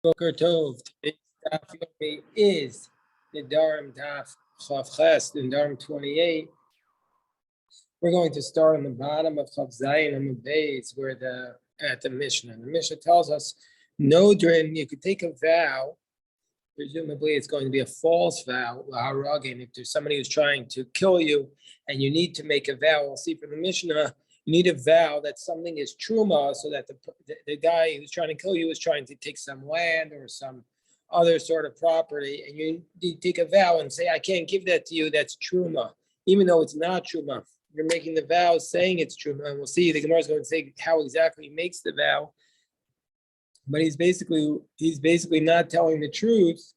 Boker Tov. Today's daf yomi is Nedarim daf Chav Ches, Nedarim 28. We're going to start on the bottom of Chav Zayin and Beis, where at the Mishnah. The Mishnah tells us, Nedarim, you could take a vow. Presumably, it's going to be a false vow. If there's somebody who's trying to kill you, and you need to make a vow, we'll see from the Mishnah. You need a vow that something is truma, so that the guy who's trying to kill you is trying to take some land or some other sort of property, and you take a vow and say, I can't give that to you, that's truma, even though it's not truma. You're making the vow saying it's truma, and we'll see the Gemara is going to say how exactly he makes the vow, but he's basically not telling the truth,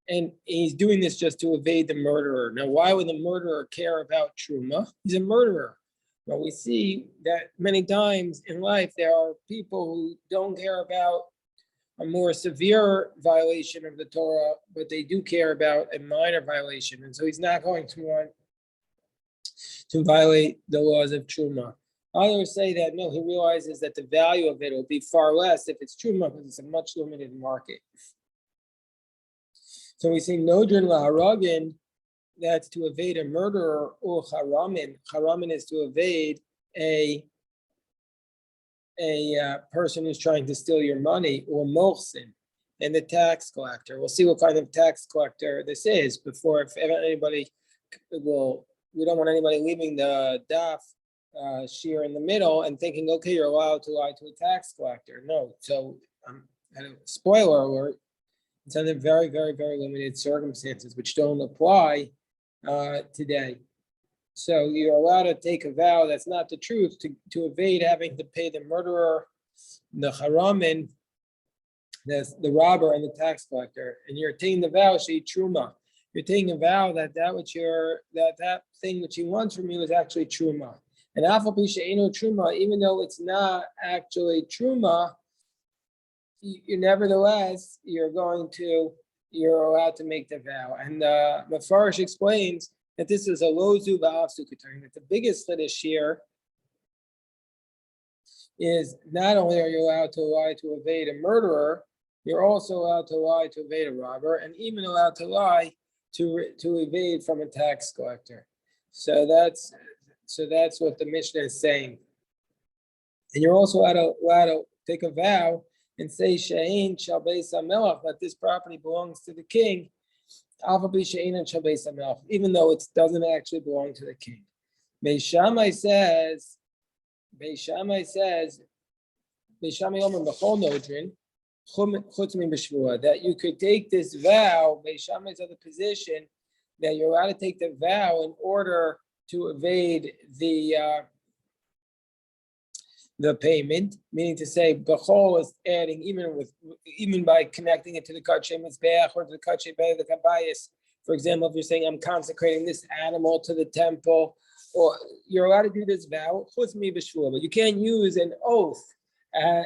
and he's doing this just to evade the murderer. Now, why would the murderer care about truma? He's a murderer. Well, we see that many times in life there are people who don't care about a more severe violation of the Torah, but they do care about a minor violation, and so he's not going to want to violate the laws of truma. Others say that no, he realizes that the value of it will be far less if it's truma because it's a much limited market. So we see Nodrin laharagin, that's to evade a murderer, or haramin. Haramin is to evade a person who's trying to steal your money, or mochsin, and the tax collector. We'll see what kind of tax collector this is before, if anybody will. We don't want anybody leaving the daf shear in the middle and thinking, okay, you're allowed to lie to a tax collector. No. So, spoiler alert, it's under very, very, very limited circumstances, which don't apply today. So you're allowed to take a vow that's not the truth to evade having to pay the murderer, the haramin, the robber, and the tax collector. And you're taking the vow, she truma. You're taking a vow that thing which he wants from you is actually truma. And afal pi she'eino truma, even though it's not actually truma, nevertheless you're allowed to make the vow. And Mefarish explains that this is a lozu v'afsu k'tarim, that the biggest chiddush here is not only are you allowed to lie to evade a murderer, you're also allowed to lie to evade a robber, and even allowed to lie to evade from a tax collector. So that's what the Mishnah is saying. And you're also allowed to take a vow and say she'ein shel beis hamelach, that this property belongs to the king, even though it doesn't actually belong to the king. Beis Shammai says, that you could take this vow. Beis Shammai is of the position that you're allowed to take the vow in order to evade the payment, meaning to say bechol is adding even by connecting it to the kadshay mizbeach or to the kadshay the kabayis. For example, if you're saying I'm consecrating this animal to the temple, or you're allowed to do this vow, but you can't use an oath.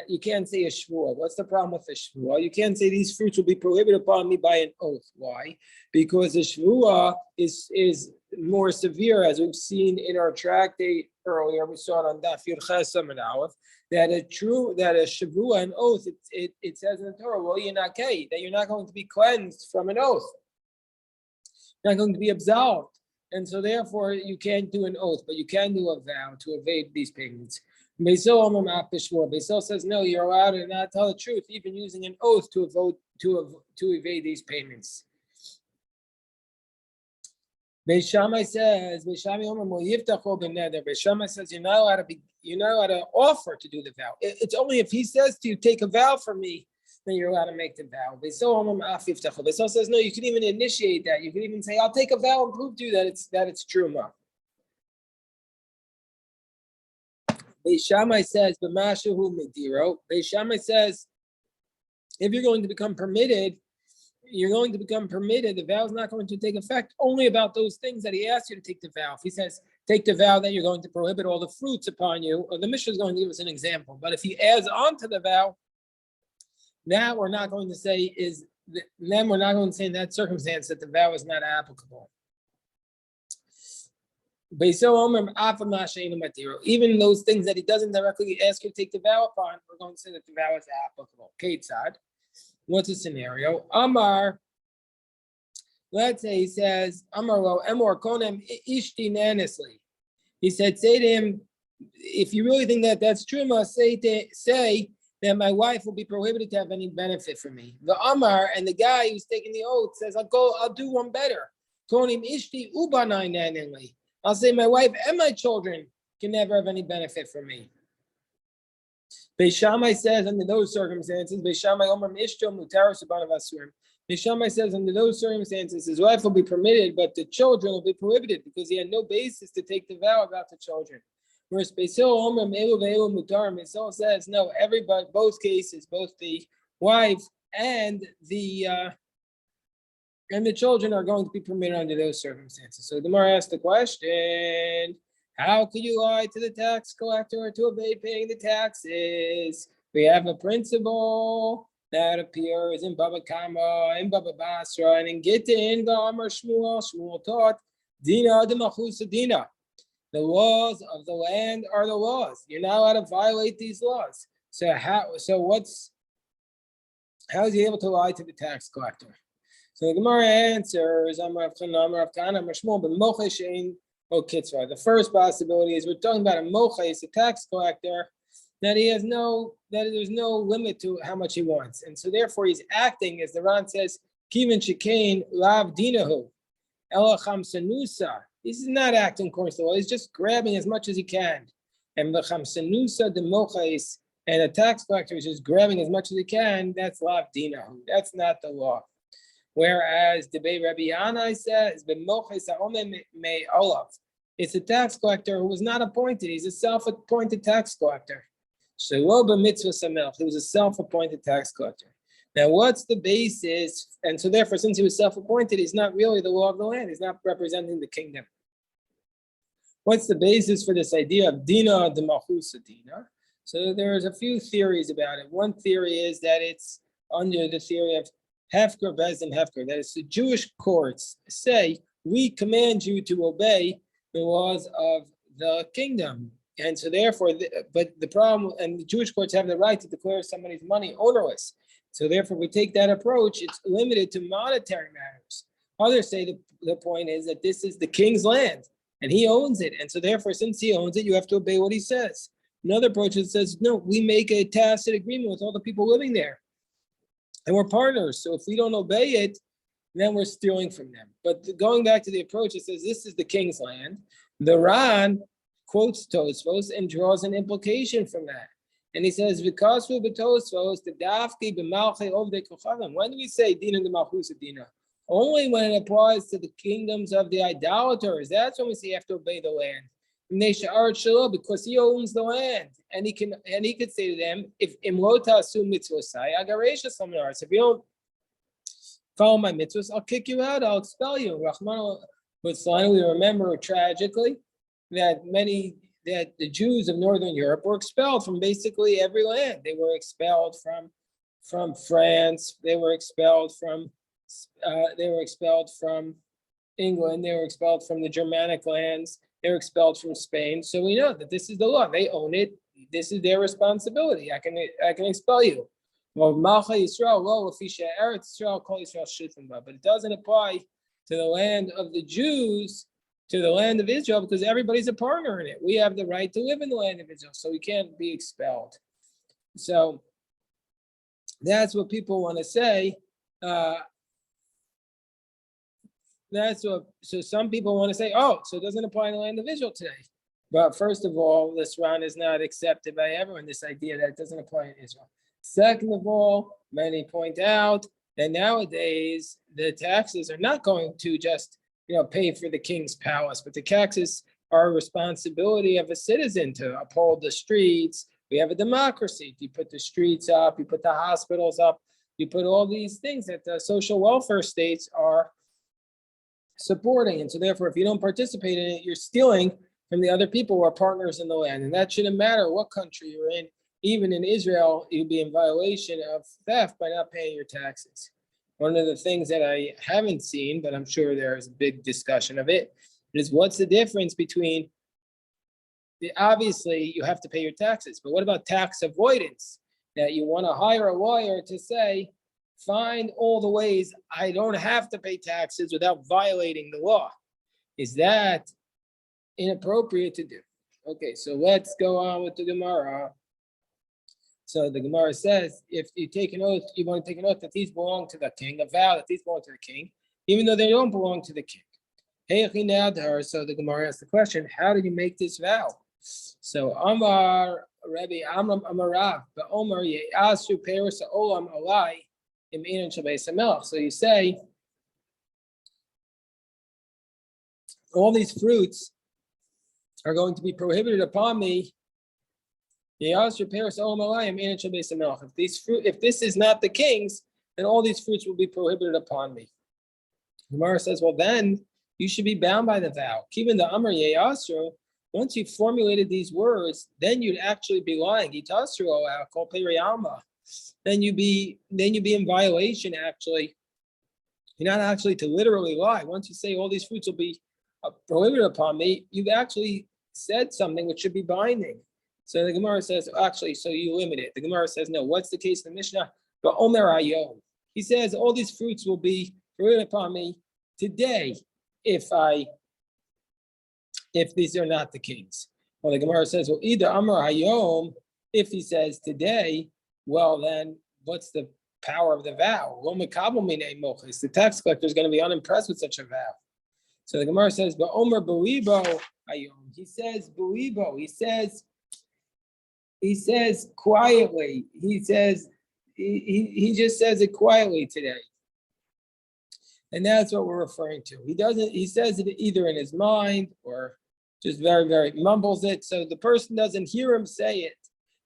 You can't say a shvuah. What's the problem with a shvuah? You can't say these fruits will be prohibited upon me by an oath. Why? Because a shvuah is more severe, as we've seen in our tractate earlier. We saw it on Daf Yud Ches Amud Aleph, that a shvuah, an oath, it says in the Torah, well, that you're not going to be cleansed from an oath. You're not going to be absolved. And so therefore you can't do an oath, but you can do a vow to evade these payments. Beisol says, no, you're allowed to not tell the truth, even using an oath to evade these payments. Beis Shammai says, you're not allowed to offer to do the vow. It's only if he says to you, take a vow from me, then you're allowed to make the vow. Beisol says, no, you can even initiate that. You can even say, I'll take a vow and prove to you that it's truma. Beis Shammai says, Beis Shammai says, if you're going to become permitted, the vow is not going to take effect only about those things that he asked you to take the vow. If he says, take the vow that you're going to prohibit all the fruits upon you, or the Mishnah is going to give us an example. But if he adds on to the vow, that we're not going to say in that circumstance that the vow is not applicable. Even those things that he doesn't directly ask you to take the vow upon, we're going to say that the vow is applicable. Ketzad. What's the scenario? Amar, let's say he says, Amar lo emor konem ishti nanisli. He said, say to him, if you really think that that's true, must say that my wife will be prohibited to have any benefit from me. The Amar and the guy who's taking the oath says, I'll do one better. Konim ishti ubanai naninli. I'll say my wife and my children can never have any benefit from me. Beis Shammai says under those circumstances, Beis Shammai Omer Mishto Mutar Subhanahu Asurim. Beis Shammai says under those circumstances, his wife will be permitted, but the children will be prohibited because he had no basis to take the vow about the children. Whereas Beis Hillel Omer Me'elu Ve'elu Mutarim, Beis Hillel says no, everybody, both cases, both the wife and the children are going to be permitted under those circumstances. So the Gemara asked the question, how could you lie to the tax collector or to evade paying the taxes? We have a principle that appears in Baba Kama, in Baba Basra, and in Gittin, Gomer Shmuel. Shmuel taught, Dina de Machusa Dina. The laws of the land are the laws. You're not allowed to violate these laws. So how is he able to lie to the tax collector? So the Gemara answers, the first possibility is we're talking about a moches, a tax collector, that there's no limit to how much he wants. And so therefore he's acting, as the Ran says, Kivin Shekain Lav Dinahu, Elacham Sanusa. He's not acting according to the law, he's just grabbing as much as he can. And the Sanusa de Moches, and a tax collector is just grabbing as much as he can, that's Lav Dinahu. That's not the law. Whereas the Debei Rabbi Yanai says, it's a tax collector who was not appointed. He's a self-appointed tax collector. He was a self-appointed tax collector. Now, what's the basis? And so therefore, since he was self-appointed, he's not really the law of the land. He's not representing the kingdom. What's the basis for this idea of Dina de Machusa Dina? So there's a few theories about it. One theory is that it's under the theory of Hefker, Bezdin, Hefker. That is, the Jewish courts say, we command you to obey the laws of the kingdom. And so therefore, but the problem, and the Jewish courts have the right to declare somebody's money ownerless. So therefore, if we take that approach, it's limited to monetary matters. Others say the point is that this is the king's land, and he owns it. And so therefore, since he owns it, you have to obey what he says. Another approach that says, no, we make a tacit agreement with all the people living there. And we're partners. So if we don't obey it, then we're stealing from them. But going back to the approach, it says this is the king's land. The Ran quotes Tosfos and draws an implication from that. And he says, because we Tosfos, the Dafki b'malchei ovdei kochavim. When do we say Dina de Malchusa Dina? Only when it applies to the kingdoms of the idolaters. That's when we say you have to obey the land. Because he owns the land, and he could say to them, if imlota asum mitzvosai agaresha samaras, if you don't follow my mitzvahs, I'll kick you out, I'll expel you. Rahman Litzlan, we remember tragically that the Jews of Northern Europe were expelled from basically every land. They were expelled from France, they were expelled from England, they were expelled from the Germanic lands. They're expelled from Spain. So we know that this is the law. They own it. This is their responsibility. I can expel you. But it doesn't apply to the land of the Jews, to the land of Israel, because everybody's a partner in it. We have the right to live in the land of Israel, so we can't be expelled. So that's what people want to say. So some people want to say, oh, so it doesn't apply in the land of Israel today. But first of all, this Ran is not accepted by everyone, this idea that it doesn't apply in Israel. Second of all, many point out that nowadays the taxes are not going to just pay for the king's palace, but the taxes are a responsibility of a citizen to uphold the streets. We have a democracy. You put the streets up, you put the hospitals up, you put all these things that the social welfare states are supporting. And so therefore, if you don't participate in it, you're stealing from the other people who are partners in the land. And that shouldn't matter what country you're in. Even in Israel, you'd be in violation of theft by not paying your taxes. One of the things that I haven't seen, but I'm sure there's a big discussion of it, is what's the difference between, obviously you have to pay your taxes, but what about tax avoidance? That you want to hire a lawyer to say, find all the ways I don't have to pay taxes without violating the law. Is that inappropriate to do? Okay, so let's go on with the Gemara. So the Gemara says, if you take an oath, you want to take an oath that these belong to the king, a vow that these belong to the king, even though they don't belong to the king. So the Gemara asks the question, how did you make this vow? So Amar Rabbi Amar Rav, but Omer Ye'asu Peris Olam Alai Im Einan Shel Beis HaMelech. So you say, all these fruits are going to be prohibited upon me. If this is not the king's, then all these fruits will be prohibited upon me. Gemara says, well, then you should be bound by the vow. Even the Amar Ye'asru, once you formulated these words, then you'd actually be lying. Then you'd be in violation. Actually, you're not actually to literally lie. Once you say all these fruits will be prohibited upon me, you've actually said something which should be binding. So the Gemara says, actually, so you limit it. The Gemara says, no. What's the case in the Mishnah? But Omer Ayom. He says all these fruits will be prohibited upon me today if these are not the king's. Well, the Gemara says, well, either Amar Hayom, if he says today, well, then what's the power of the vow? The tax collector is going to be unimpressed with such a vow. So the Gemara says, but Omer Belibo Hayom. He says Belibo. He says quietly. He says he just says it quietly today. And that's what we're referring to. He says it either in his mind or just very, very mumbles it. So the person doesn't hear him say it.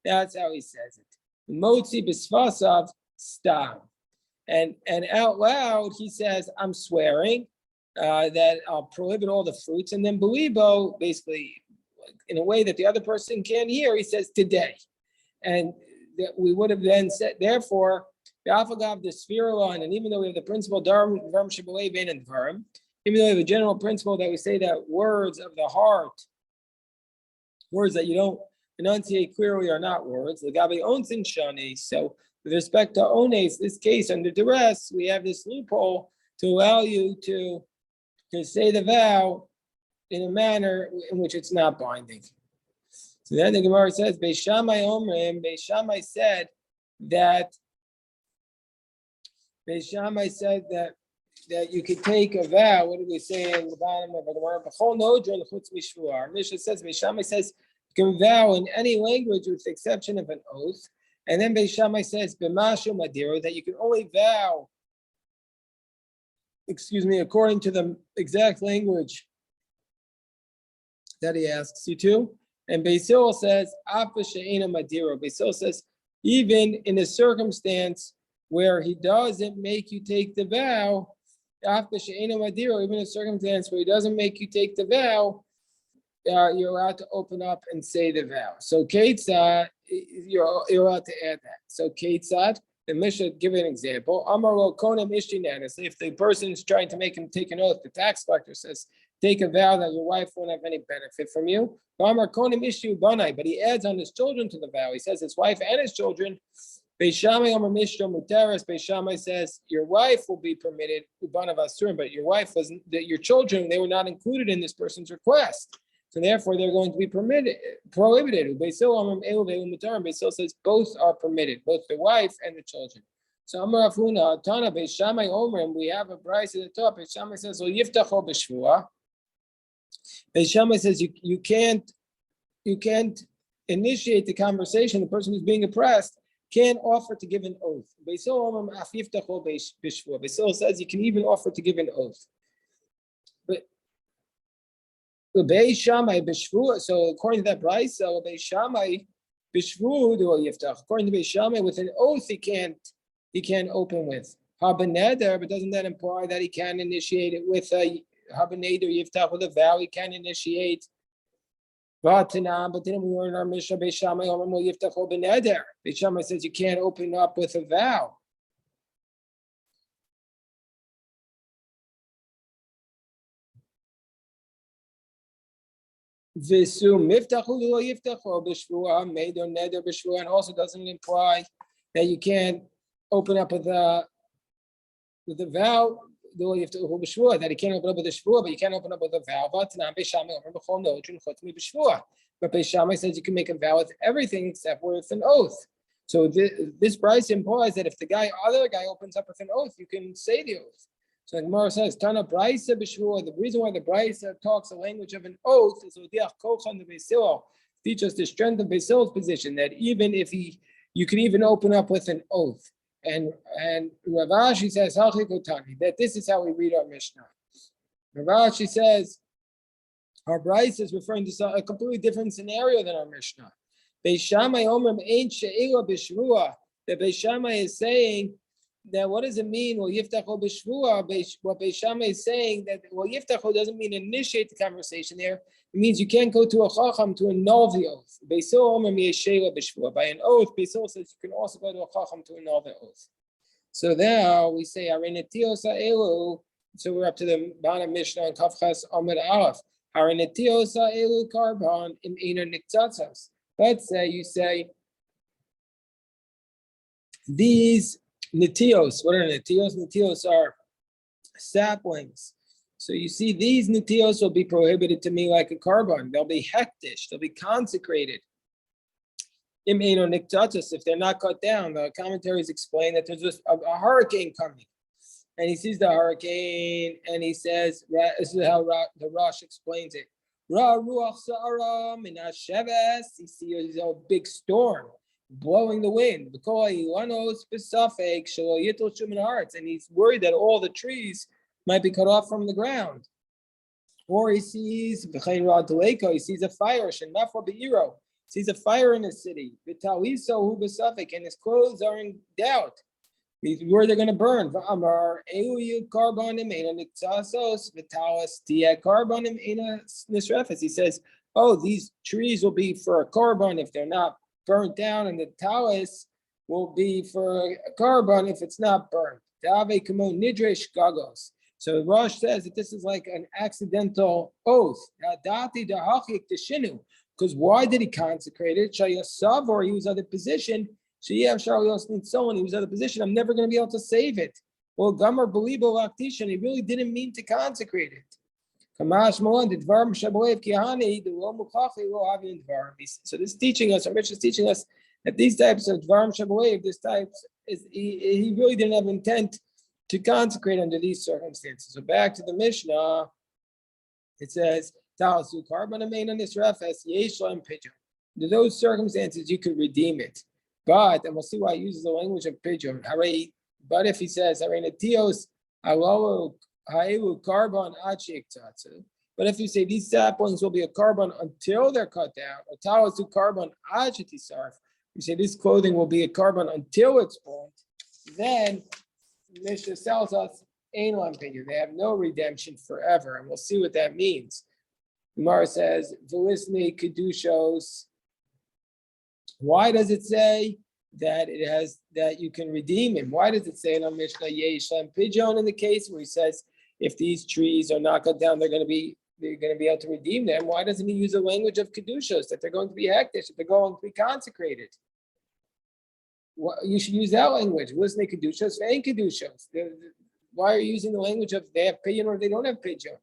That's how he says it. Motzi b'svasav stam. And out loud, he says, I'm swearing that I'll prohibit all the fruits. And then Belibo, basically, in a way that the other person can't hear, he says today. And that we would have then said, therefore, the sphere line, and even though we have the principle Dvarim Shebelev and Dvarim, even though we have a general principle that we say that words of the heart, words that you don't enunciate clearly are not words. The Gabi Onsin Shani. So with respect to Ones, this case under duress, we have this loophole to allow you to say the vow in a manner in which it's not binding. So then the Gemara says, Beis Shammai Omrim, Beis Shammai said that you could take a vow. What did we say in the bottom of the Gemara? B'chol nodron chutz mishvuah. Mishnah says, Beis Shammai says, you can vow in any language with the exception of an oath. And then Beis Shammai says, b'mashu madiro, that you can only vow, according to the exact language that he asks you to. And Beis Hillel says, afa she'ena madiro. Beis Hillel says, even in a circumstance where he doesn't make you take the vow, even in a circumstance where he doesn't make you take the vow, you're allowed to open up and say the vow. So Ketzad, you're allowed to add that. So Ketzad, the Mishnah give an example. Amaro konem ishtinan. If the person is trying to make him take an oath, the tax collector says, take a vow that your wife won't have any benefit from you. Amar konem ishu banai, but he adds on his children to the vow. He says his wife and his children. Beis Shammai Amar Mishra Muteres. Beis Shammai says your wife will be permitted, Ubanav Asurim, but your wife wasn't. Your children, they were not included in this person's request, so therefore they're going to be prohibited. Beis Hillel says both are permitted, both the wife and the children. So Amar Afuna Tana Beis Shammai Omrim, we have a price at the top. Beis Shammai says, "Well, Yiftacho b'Shvuah." Beis Shammai says you can't initiate the conversation. The person who's being oppressed can offer to give an oath. Beis Hillel says you can even offer to give an oath. But Beis Shammai b'Shvuah, so according to that price, Beis Shammai b'Shvuah do yiftach. According to Beis Shammai, with an oath he can't open with. Habaneder, but doesn't that imply that he can initiate it with a Habaneder yiftach, with a vow? He can initiate. But then we learn our Mishnah, Beis Shammai yiftach beneder. Beis Shammai says you can't open up with a vow. And also doesn't imply that you can't open up with a with the vow, though you have to b'shvua, that he can't open up with a shvua, but you can't open up with a vow. But Beis Shammai says you can make a vow with everything except with an oath. So this Bryce implies that if the other guy opens up with an oath, you can say the oath. So the Gemara says, Tana Bryce b'shvua. The reason why the Bryce talks the language of an oath is teach us the strength of Beis Hillel's position, that even if you can even open up with an oath. And Rav Ashi says, that this is how we read our Mishnah. Rav Ashi says, our Bryce is referring to a completely different scenario than our Mishnah. Beis Shammai Omer Ein She'ela B'Shvua. That Beis Shammai is saying that what does it mean? Well, Yiftacho B'Shvua. What Beis Shammai is saying that Yiftacho doesn't mean initiate the conversation there. It means you can't go to a Chacham to annul the oath. Beis Hillel Omer She'ela B'Shvua. By an oath, Beis Hillel says you can also go to a Chacham to annul the oath. So now we say Arenetios Ha'elu. So we're up to the bottom Mishnah on Kafchas Amud Aleph. Arenetios Ha'elu Karban Im Eina Niktatzos. Let's say you say these netios. What are netios? Netios are saplings. So you see, these netios will be prohibited to me like a carbon. They'll be hektish. They'll be consecrated. Im eino niktatus, if they're not cut down. The commentaries explain that there's just a hurricane coming, and he sees the hurricane, and he says, "This is how the Rosh explains it." Ra ruach sa'ara minat sheves. He sees a big storm blowing the wind. And he's worried that all the trees might be cut off from the ground. Or he sees a fire. He sees a fire in the city. And his clothes are in doubt. Where they're going to burn. He says, oh, these trees will be for a carbon if they're not burnt down, and the talis will be for a carbon if it's not burned. So Rosh says that this is like an accidental oath. Because why did he consecrate it? Or he was out of position. He was out of position. I'm never going to be able to save it. Well, Gamar Belibo Laktishan, he really didn't mean to consecrate it. So this is teaching us, our Mishnah is teaching us that these types of Dvarim Shaboev, this type is he really didn't have intent to consecrate under these circumstances. So back to the Mishnah, it says, under those circumstances, you could redeem it. But, and we'll see why he uses the language of pidyon. But if he says, but if you say these saplings will be a carbon until they're cut down, or tawas to carbon achitisarf, you say this clothing will be a carbon until it's burnt, then Mishnah tells us they have no redemption forever, and we'll see what that means. Gemara says, Velisni Kedushos. Why does it say that it has that you can redeem him? Why does it say in our Mishnah Yeshem Pidyon in the case where he says if these trees are not cut down, they're going to be able to redeem them? Why doesn't he use the language of Kedushos, that they're going to be hektish, that they're going to be consecrated? You should use that language. Listen to Kedushos, ain't Kedushos. Why are you using the language of they have Pidyon or they don't have Pidyon?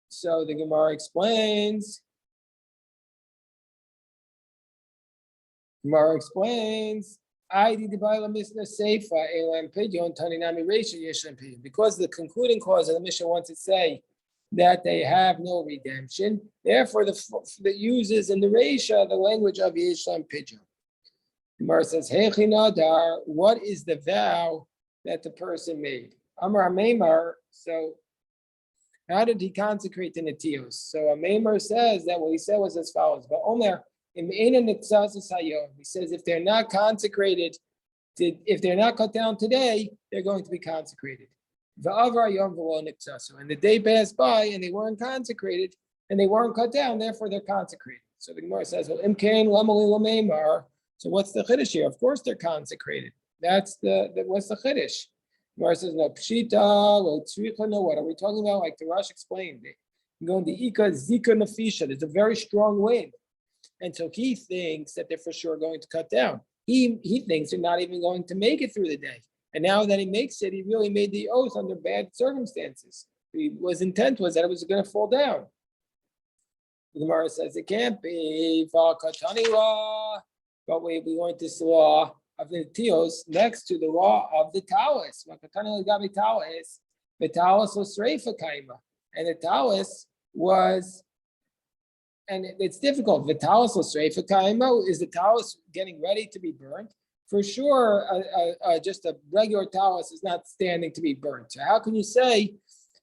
So the Gemara explains. Because the concluding clause of the Mishnah wants to say that they have no redemption, therefore the uses in the Reisha the language of Yeshlam Pidyon. Gemara says, what is the vow that the person made? Amar Meimar. So how did he consecrate the netios? So a Meimar says that what he said was as follows. But Omer, he says if they're not consecrated, if they're not cut down today, they're going to be consecrated. And the day passed by and they weren't consecrated and they weren't cut down, therefore they're consecrated. So the Gemara says, well, so what's the chiddush here? Of course they're consecrated. That's what's the chiddush? Gemara says, no, pshita, lo tzricha, no, what are we talking about? Like the Rosh explained, going to ika zika nafisha. There's a very strong wind. And so he thinks that they're for sure going to cut down. He thinks they're not even going to make it through the day. And now that he makes it, he really made the oath under bad circumstances. His intent was that it was going to fall down. The Gemara says it can't be. But we learned this law of the Tios next to the law of the Talis. The Talis was Sreifa Kaima. And the Talis was, and it's difficult. The Talis was Sreifa Kaima. Is the Talis getting ready to be burnt? For sure, just a regular Talis is not standing to be burnt. So how can you say,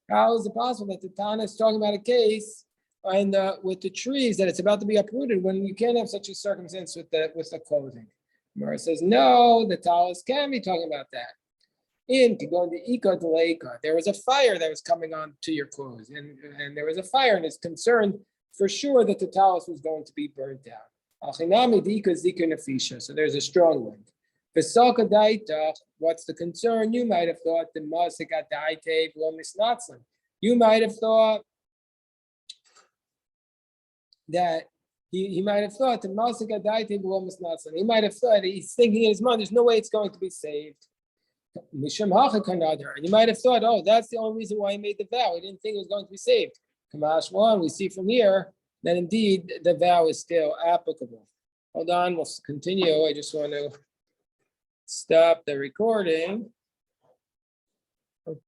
how is it possible that the Tana is talking about a case and with the trees that it's about to be uprooted when you can't have such a circumstance with the clothing? Mara says, no, the Talis can be talking about that. In Kigon the Ika to Leika, there was a fire that was coming on to your clothes, and there was a fire, and it's concerned for sure that the Talis was going to be burnt down. So there's a strong wind. What's the concern? You might have thought the You might have thought that he might have thought the He might have thought he's thinking in his mind, there's no way it's going to be saved. And you might have thought, oh, that's the only reason why he made the vow. He didn't think it was going to be saved. Kamash 1, we see from here that indeed the vow is still applicable. Hold on, we'll continue. I just want to stop the recording.